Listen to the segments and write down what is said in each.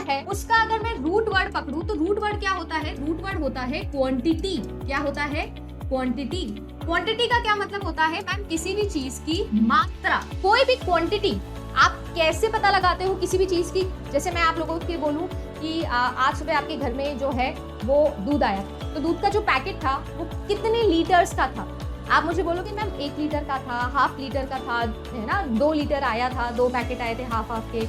है उसका अगर मैं रूट वर्ड पकड़ूं तो रूट वर्ड क्या होता है? रूट वर्ड होता है क्वांटिटी। क्या होता है? क्वांटिटी। क्वांटिटी का क्या मतलब होता है मैम? किसी भी चीज की मात्रा। कोई भी क्वांटिटी आप कैसे पता लगाते हो किसी भी चीज की? जैसे मैं आप लोगों को बोलूं कि आज सुबह आपके घर में जो है वो दूध आया, तो दूध का जो पैकेट था वो कितने लीटर्स का था? आप मुझे बोलोगे मैम 1 लीटर का था, हाफ लीटर का था, है ना, 2 लीटर आया था, 2 पैकेट आए थे हाफ के,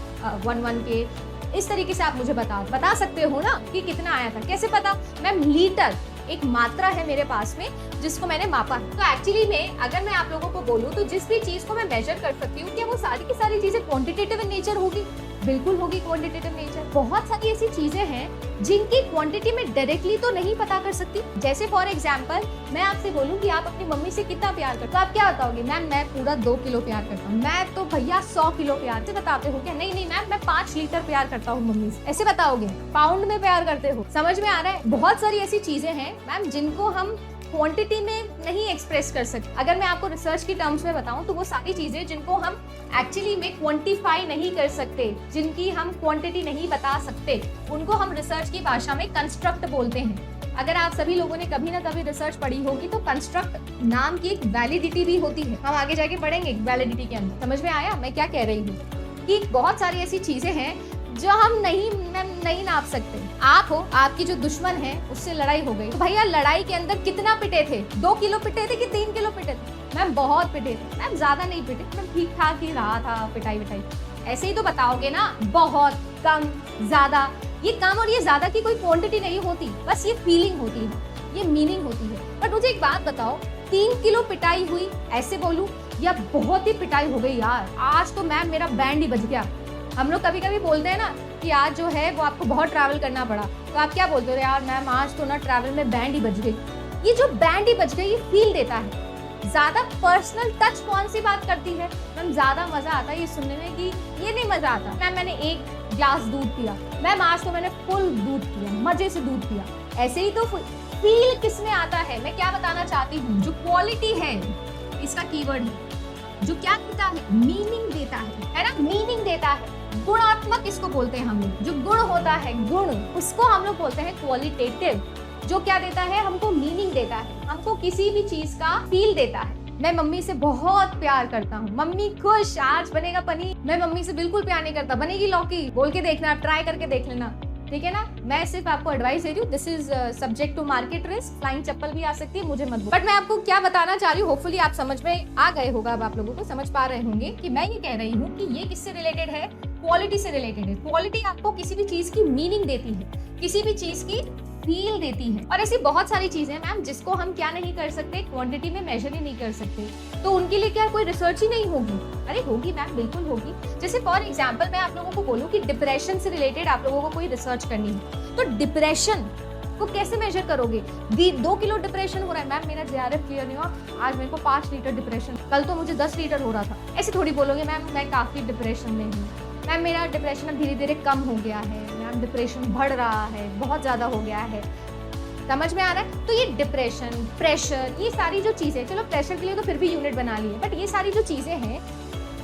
1 के। इस तरीके से आप मुझे बता सकते हो ना कि कितना आया था। कैसे पता मैम? लीटर एक मात्रा है मेरे पास में जिसको मैंने मापा है। तो एक्चुअली में अगर मैं आप लोगों को बोलूं तो जिस भी चीज को मैं मेजर कर सकती हूँ, क्या वो सारी की सारी चीजें क्वांटिटेटिव इन नेचर होगी? बिल्कुल होगी क्वांटिटेटिव नेचर। बहुत सारी ऐसी चीजें हैं जिनकी क्वांटिटी में डायरेक्टली तो नहीं पता कर सकती। जैसे फॉर एग्जांपल मैं आपसे बोलूं कि आप अपनी मम्मी से कितना प्यार करते हो, तो आप क्या बताओगे? मैम मैं पूरा 2 किलो प्यार करता हूँ। मैं तो भैया 100 किलो प्यार से बताते हो क्या? नहीं नहीं मैम मैं 5 लीटर प्यार करता हूँ मम्मी से। ऐसे बताओगे? पाउंड में प्यार करते हो। समझ में आ रहा है? बहुत सारी ऐसी चीजें हैं मैम जिनको हम क्वांटिटी में नहीं एक्सप्रेस कर सकते। अगर मैं आपको रिसर्च की टर्म्स में बताऊं तो वो सारी चीजें जिनको हम एक्चुअली में क्वांटिफाई नहीं कर सकते, जिनकी हम क्वांटिटी नहीं बता सकते, उनको हम रिसर्च की भाषा में कंस्ट्रक्ट बोलते हैं। अगर आप सभी लोगों ने कभी ना कभी रिसर्च पढ़ी होगी तो कंस्ट्रक्ट नाम की एक वैलिडिटी भी होती है। हम आगे जाके पढ़ेंगे वैलिडिटी के अंदर। समझ में आया मैं क्या कह रही हूँ? कि बहुत सारी ऐसी चीजें हैं जो हम नहीं नाप सकते। आप हो, आपकी जो दुश्मन है उससे लड़ाई हो गई, तो भैया लड़ाई के अंदर कितना पिटे थे? 2 किलो पिटे थे कि 3 किलो पिटे थे? मैम बहुत पिटे थे। मैम ज्यादा नहीं पिटे, मैम ठीक ठाक ही रहा था पिटाई विटाई। ऐसे ही तो बताओगे ना, बहुत, कम, ज्यादा। ये कम और ये ज्यादा की कोई क्वांटिटी नहीं होती, बस ये फीलिंग होती है, ये मीनिंग होती है। बट मुझे एक बात बताओ, 3 किलो पिटाई हुई ऐसे बोलूं या बहुत ही पिटाई हो गई यार, आज तो मैम मेरा बैंड ही बज गया? हम लोग कभी कभी बोलते हैं ना कि आज जो है वो आपको बहुत ट्रैवल करना पड़ा, तो आप क्या बोलते हो? यार मैम आज तो ना ट्रैवल में बैंड ही बज गई। ये जो बैंड ही बज गई ये फील देता है। ज्यादा पर्सनल टच कौन सी बात करती है मैम? ज्यादा मजा आता है ये सुनने में कि ये नहीं मजा आता मैम मैंने 1 ग्लास दूध पिया, मैम आज तो मैंने फुल दूध पिया, मजे से दूध पिया। ऐसे ही तो फील किसमें आता है? मैं क्या बताना चाहती हूँ, जो क्वालिटी है इसका कीवर्ड है, जो क्या देता है? मीनिंग देता है ना? मीनिंग देता है। गुणात्मक इसको बोलते हैं हम लोग। जो गुण होता है, गुण, उसको हम लोग बोलते हैं क्वालिटेटिव। जो क्या देता है? हमको मीनिंग देता है, हमको किसी भी चीज का फील देता है। मैं मम्मी से बहुत प्यार करता हूँ, मम्मी खुश, आज बनेगा पनीर। मैं मम्मी से बिल्कुल प्यार नहीं करता, बनेगी लौकी, बोल के देखना, ट्राई करके देख लेना, ठीक है ना? मैं सिर्फ आपको एडवाइस दे रही हूँ। This is subject to market risk. Flying chappal भी आ सकती है, मुझे मत बोलो। बट मैं आपको क्या बताना चाह रही हूँ, होपफुली आप समझ में आ गए होगा, अब आप लोगों को समझ पा रहे होंगे कि मैं ये कह रही हूँ कि ये किससे रिलेटेड है? क्वालिटी से रिलेटेड है। क्वालिटी आपको किसी भी चीज की मीनिंग देती है, किसी भी चीज की फील देती है। और ऐसी बहुत सारी चीजें मैम जिसको हम क्या नहीं कर सकते, क्वांटिटी में मेजर ही नहीं कर सकते, तो उनके लिए क्या कोई रिसर्च ही नहीं होगी? अरे होगी मैम, बिल्कुल होगी। जैसे फॉर एग्जांपल मैं आप लोगों को बोलूं कि डिप्रेशन से रिलेटेड आप लोगों को कोई रिसर्च करनी है, तो डिप्रेशन को कैसे मेजर करोगे? 2 किलो डिप्रेशन हो रहा है, मैम मेरा JRF क्लियर नहीं हुआ, आज मेरे को 5 लीटर डिप्रेशन, कल तो मुझे 10 लीटर हो रहा था। ऐसे थोड़ी बोलोगे मैम मैं काफी डिप्रेशन में हूँ, मैम मेरा डिप्रेशन अब धीरे धीरे कम हो गया है, मैम डिप्रेशन बढ़ रहा है, बहुत ज्यादा हो गया है। समझ में आ रहा है? तो ये डिप्रेशन, प्रेशर, ये सारी जो चीजें, चलो प्रेशर के लिए तो फिर भी यूनिट बना ली है, बट ये सारी जो चीजें हैं,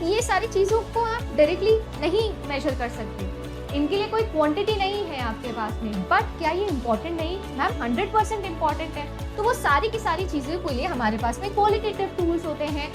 ये सारी चीजों को आप डायरेक्टली नहीं मेजर कर सकते, इनके लिए कोई क्वांटिटी नहीं है आपके पास में। बट क्या ये इंपॉर्टेंट नहीं? मैम 100% इंपॉर्टेंट है। तो वो सारी की सारी चीजों के लिए हमारे पास में क्वालिटेटिव टूल्स होते हैं,